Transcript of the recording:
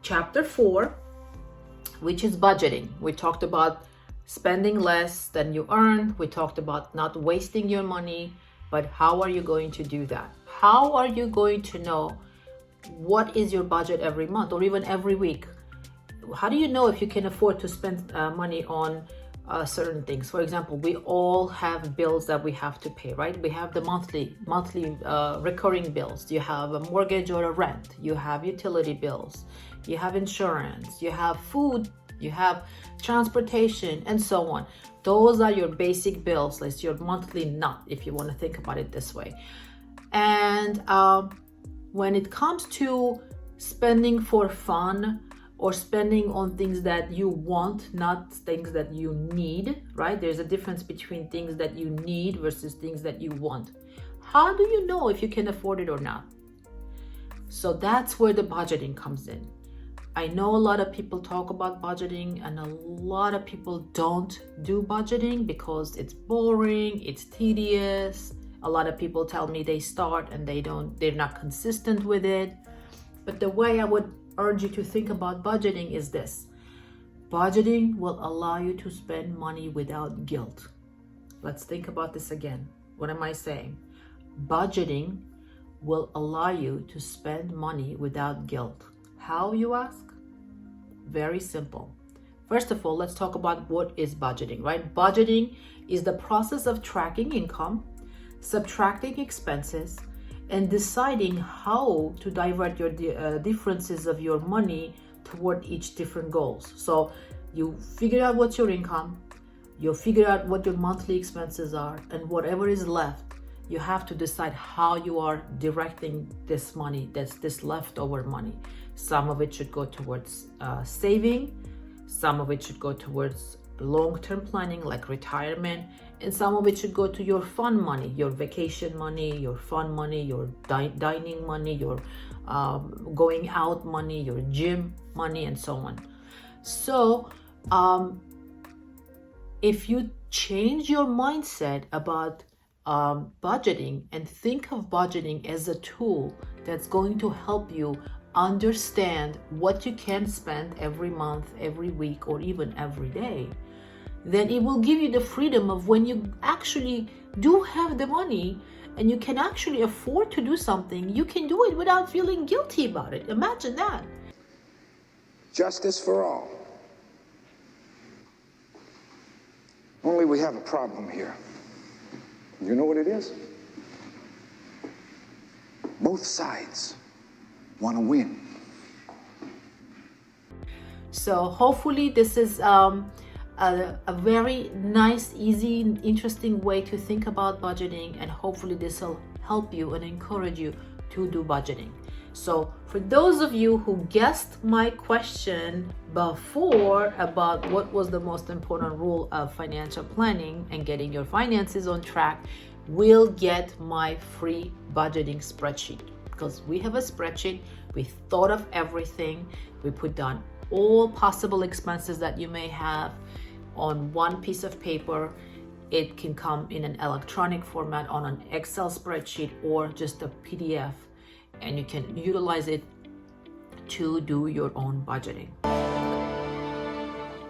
chapter 4, which is budgeting. We talked about spending less than you earn. We talked about not wasting your money, but how are you going to do that? How are you going to know what is your budget every month or even every week? How do you know if you can afford to spend money on certain things? For example, we all have bills that we have to pay, right? We have the monthly recurring bills. You have a mortgage or a rent. You have utility bills. You have insurance. You have food. You have transportation, and so on. Those are your basic bills. That's your monthly nut, if you want to think about it this way. And when it comes to spending for fun or spending on things that you want, not things that you need, right? There's a difference between things that you need versus things that you want. How do you know if you can afford it or not? So that's where the budgeting comes in. I know a lot of people talk about budgeting, and a lot of people don't do budgeting because it's boring, it's tedious. A lot of people tell me they start and they're not consistent with it. But the way I would urge you to think about budgeting is this. Budgeting will allow you to spend money without guilt. Let's think about this again. What am I saying? Budgeting will allow you to spend money without guilt. How, you ask? Very simple. First of all, let's talk about what is budgeting, right? Budgeting is the process of tracking income, subtracting expenses, and deciding how to divert your differences of your money toward each different goals. So you figure out what's your income, you figure out what your monthly expenses are, and whatever is left, you have to decide how you are directing this money, this leftover money. Some of it should go towards saving, some of it should go towards long-term planning like retirement, and some of it should go to your fun money, your vacation money, your fun money, your dining money, your going out money, your gym money, and so on. So if you change your mindset about budgeting and think of budgeting as a tool that's going to help you understand what you can spend every month, every week, or even every day, then it will give you the freedom of when you actually do have the money and you can actually afford to do something, you can do it without feeling guilty about it. Imagine that. Justice for all. Only we have a problem here. You know what it is? Both sides want to win. So hopefully this is a very nice, easy, interesting way to think about budgeting, and hopefully this will help you and encourage you to do budgeting. So for those of you who guessed my question before about what was the most important rule of financial planning and getting your finances on track, will get my free budgeting spreadsheet, because we have a spreadsheet. We thought of everything. We put down all possible expenses that you may have on one piece of paper. It can come in an electronic format on an Excel spreadsheet or just a PDF, and you can utilize it to do your own budgeting.